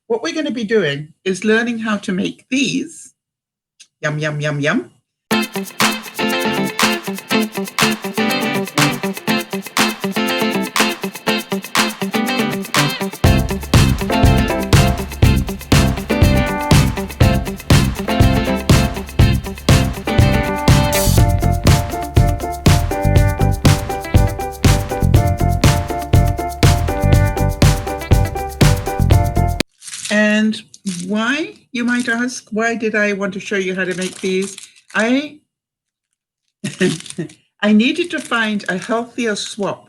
what we're going to be doing is learning how to make these. Yum, yum, yum, yum. And why, you might ask, why did I want to show you how to make these? I needed to find a healthier swap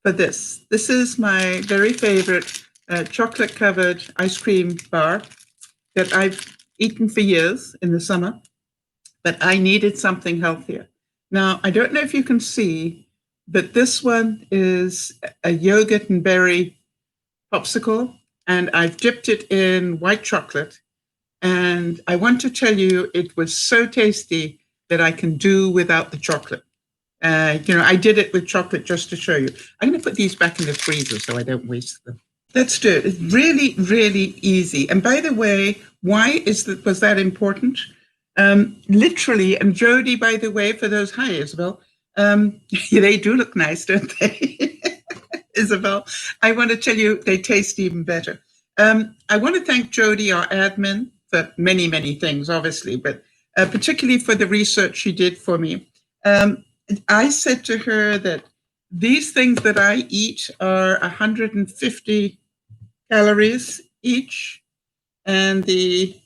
for this. This is my very favorite chocolate-covered ice cream bar that I've eaten for years in the summer, but I needed something healthier. Now, I don't know if you can see, but this one is a yogurt and berry popsicle, and I've dipped it in white chocolate. And I want to tell you, it was so tasty that I can do without the chocolate. I did it with chocolate just to show you. I'm going to put these back in the freezer so I don't waste them. Let's do it. It's really, really easy. And by the way, why was that important? Literally, and Jody, by the way, for those, hi, Isabel, they do look nice, don't they? Isabel, I want to tell you, they taste even better. I want to thank Jody, our admin, for many, many things, obviously, but particularly for the research she did for me. I said to her that these things that I eat are 150 calories each, and the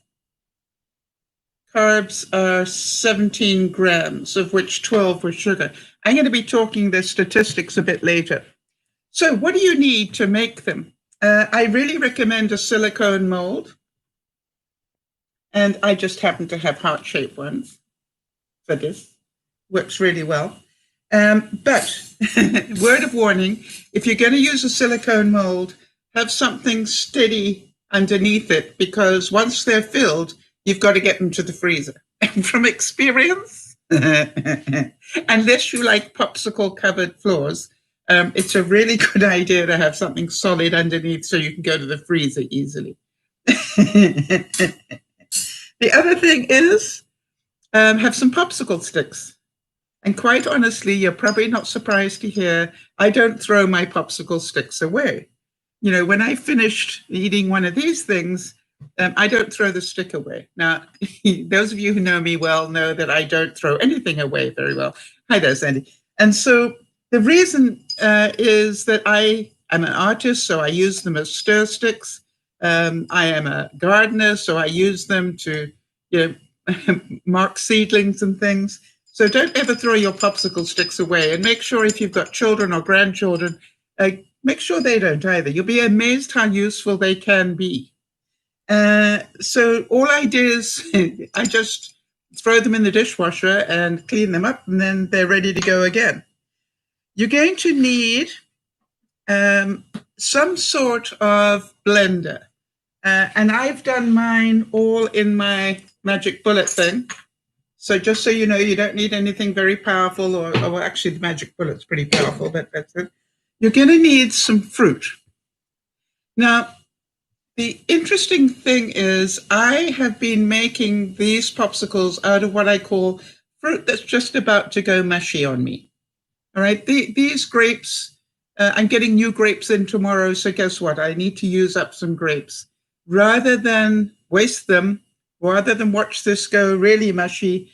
carbs are 17 grams, of which 12 were sugar. I'm going to be talking the statistics a bit later. So what do you need to make them? I really recommend a silicone mold. And I just happen to have heart-shaped ones for this. Works really well. But word of warning, if you're going to use a silicone mold, have something steady underneath it, because once they're filled, you've got to get them to the freezer. And from experience, unless you like popsicle-covered floors, it's a really good idea to have something solid underneath so you can go to the freezer easily. The other thing is have some popsicle sticks. And quite honestly, you're probably not surprised to hear, I don't throw my popsicle sticks away. When I finished eating one of these things, I don't throw the stick away. Now, those of you who know me well know that I don't throw anything away very well. Hi there, Sandy. And so the reason is that I am an artist, so I use them as stir sticks. I am a gardener, so I use them to, mark seedlings and things. So don't ever throw your popsicle sticks away, and make sure if you've got children or grandchildren, make sure they don't either. You'll be amazed how useful they can be. So all I do is I just throw them in the dishwasher and clean them up, and then they're ready to go again. You're going to need some sort of blender. And I've done mine all in my magic bullet thing. So just so you know, you don't need anything very powerful, or actually the magic bullet's pretty powerful, but that's it. You're going to need some fruit. Now, the interesting thing is I have been making these popsicles out of what I call fruit that's just about to go mushy on me. All right, these grapes, I'm getting new grapes in tomorrow, so guess what? I need to use up some grapes. Rather than waste them, rather than watch this go really mushy,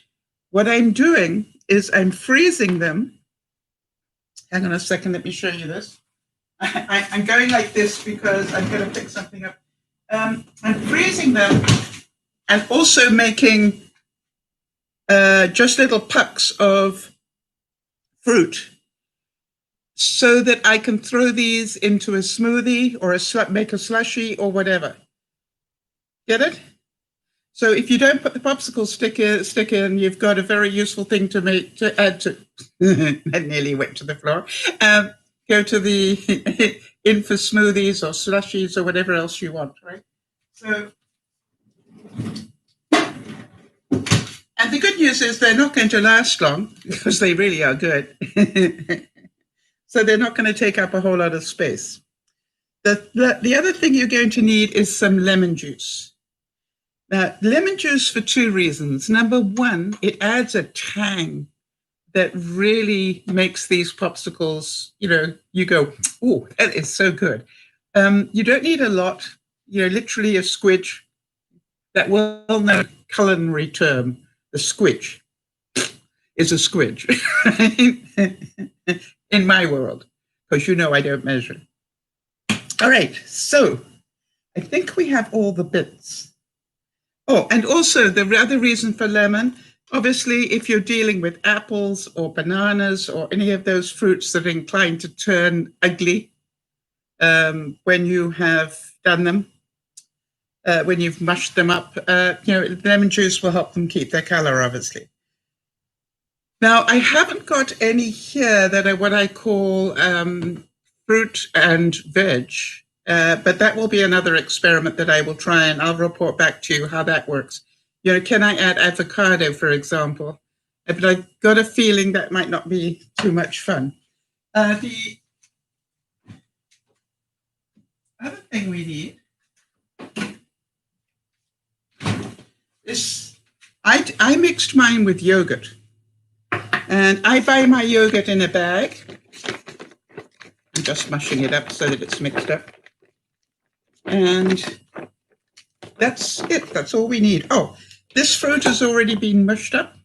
what I'm doing is I'm freezing them. Hang on a second, let me show you this. I'm going like this because I'm going to pick something up. I'm freezing them and also making just little pucks of fruit so that I can throw these into a smoothie or make a slushy or whatever. Get it? So if you don't put the popsicle stick in, you've got a very useful thing to add to. I nearly went to the floor. Go to the in for smoothies or slushies or whatever else you want, right? So, and the good news is they're not going to last long because they really are good. So they're not going to take up a whole lot of space. The other thing you're going to need is some lemon juice. Now, lemon juice for two reasons. Number one, it adds a tang that really makes these popsicles, you go, oh, that is so good. You don't need a lot, literally a squidge, that well-known culinary term, the squidge, is a squidge in my world, because I don't measure. All right, so I think we have all the bits. Oh, and also the other reason for lemon, obviously, if you're dealing with apples or bananas or any of those fruits that are inclined to turn ugly when you have done them, when you've mushed them up, lemon juice will help them keep their color, obviously. Now, I haven't got any here that are what I call fruit and veg, but that will be another experiment that I will try, and I'll report back to you how that works. Can I add avocado, for example? But I've got a feeling that might not be too much fun. The other thing we need is, I mixed mine with yogurt. And I buy my yogurt in a bag. I'm just mushing it up so that it's mixed up. And that's it. That's all we need. Oh, this fruit has already been mushed up.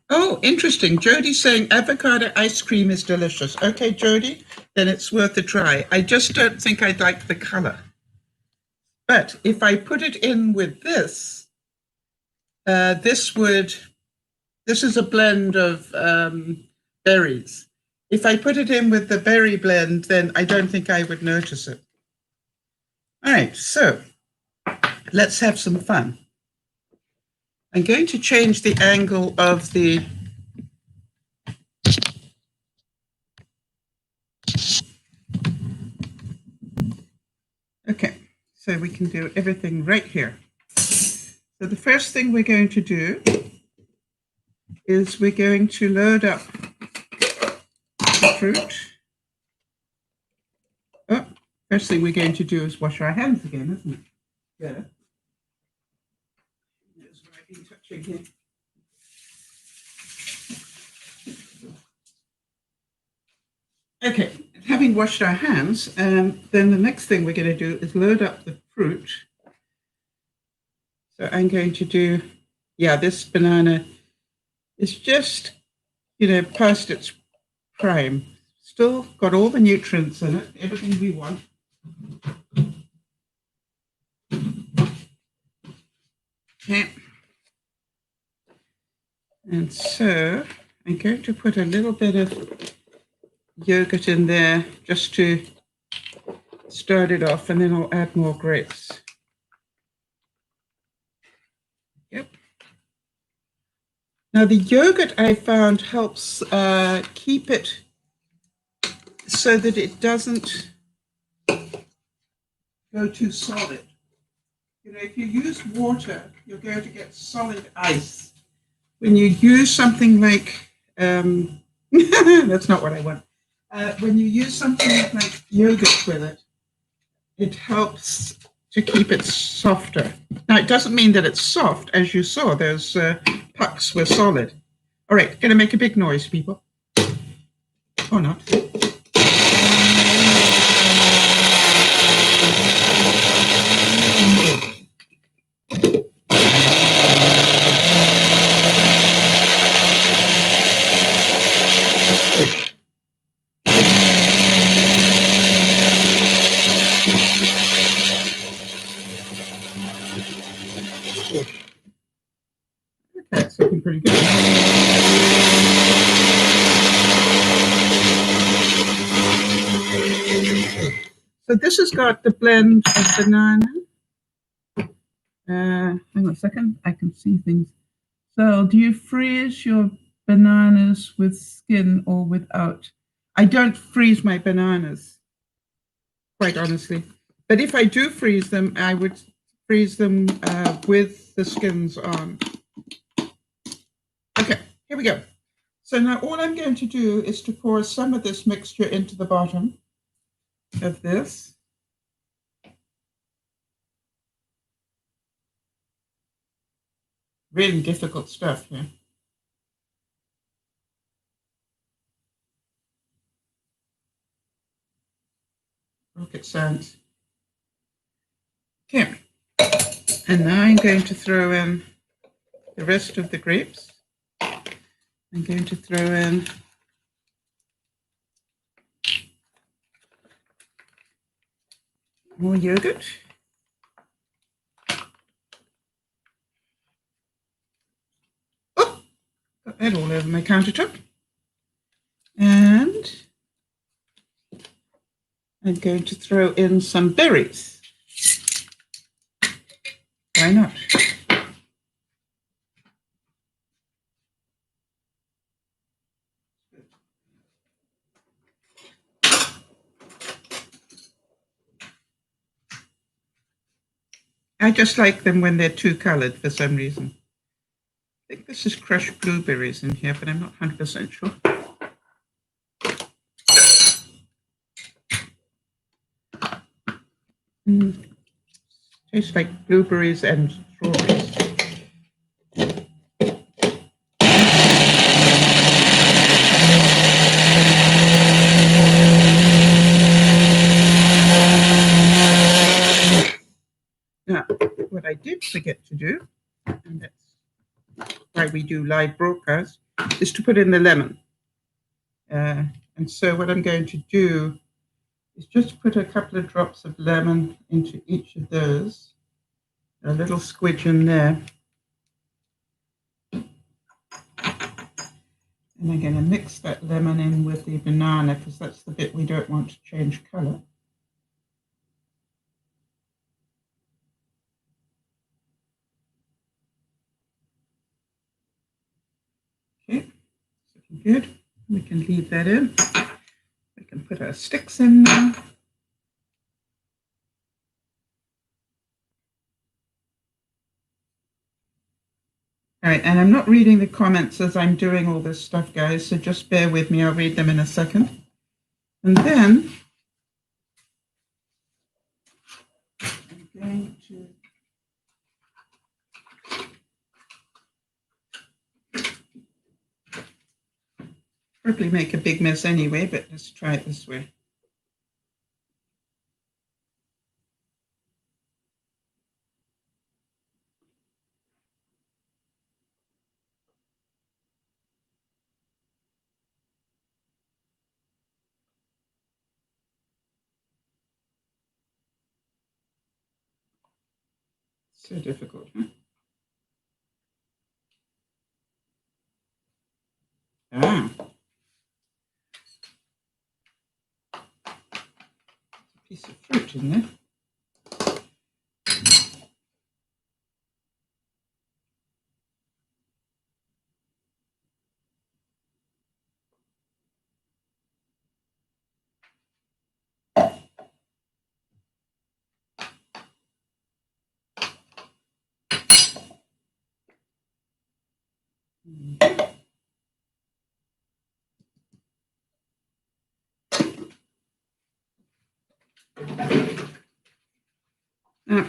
Oh, interesting. Jody's saying avocado ice cream is delicious. Okay, Jody, then it's worth a try. I just don't think I'd like the color. But if I put it in with this, this is a blend of berries. If I put it in with the berry blend, then I don't think I would notice it. All right, so let's have some fun. I'm going to change the angle of the okay, so we can do everything right here. So the first thing we're going to do is we're going to load up the fruit. Oh, first thing we're going to do is wash our hands again, isn't it? Yeah. That's what I've been touching here. Okay, having washed our hands, then the next thing we're going to do is load up the fruit. So I'm going to do, this banana is just, past its prime. Still got all the nutrients in it, everything we want. Okay. And so I'm going to put a little bit of yogurt in there just to start it off, and then I'll add more grapes. Yep. Now the yogurt I found helps keep it so that it doesn't go too solid. If you use water, you're going to get solid ice. When you use something like, that's not what I want. When you use something like yogurt with it, it helps to keep it softer. Now, it doesn't mean that it's soft. As you saw, those pucks were solid. All right, going to make a big noise, people. Or not. That's looking pretty good. So this has got the blend of banana. Hang on a second, I can see things. So do you freeze your bananas with skin or without? I don't freeze my bananas, quite honestly. But if I do freeze them, I would freeze them with the skins on. Okay, here we go. So now all I'm going to do is to pour some of this mixture into the bottom. of this. Really difficult stuff here. Rocket science. Okay. And now I'm going to throw in the rest of the grapes. I'm going to throw in more yogurt. Oh, got that all over my countertop. And I'm going to throw in some berries. Why not? I just like them when they're two colored for some reason. I think this is crushed blueberries in here, but I'm not 100% sure. Tastes like blueberries and strawberries. Now, what I did forget to do, and that's why we do live broadcasts, is to put in the lemon. And so what I'm going to do is just put a couple of drops of lemon into each of those, a little squidge in there. And I'm going to mix that lemon in with the banana because that's the bit we don't want to change color. Okay, looking good. We can leave that in. We can put our sticks in now. All right, and I'm not reading the comments as I'm doing all this stuff, guys, so just bear with me. I'll read them in a second. And then I'm going to probably make a big mess anyway, but let's try it this way. So difficult, huh? Ah. A piece of fruit in there. Now,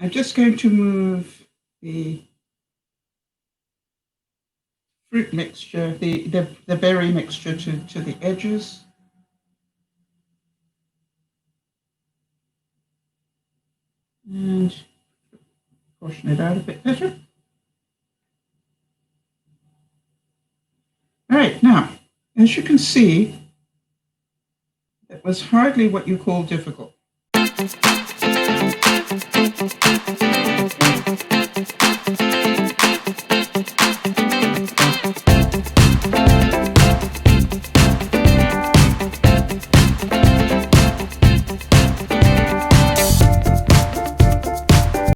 I'm just going to move the fruit mixture, the berry mixture to the edges. And portion it out a bit better. All right, now, as you can see, it was hardly what you call difficult.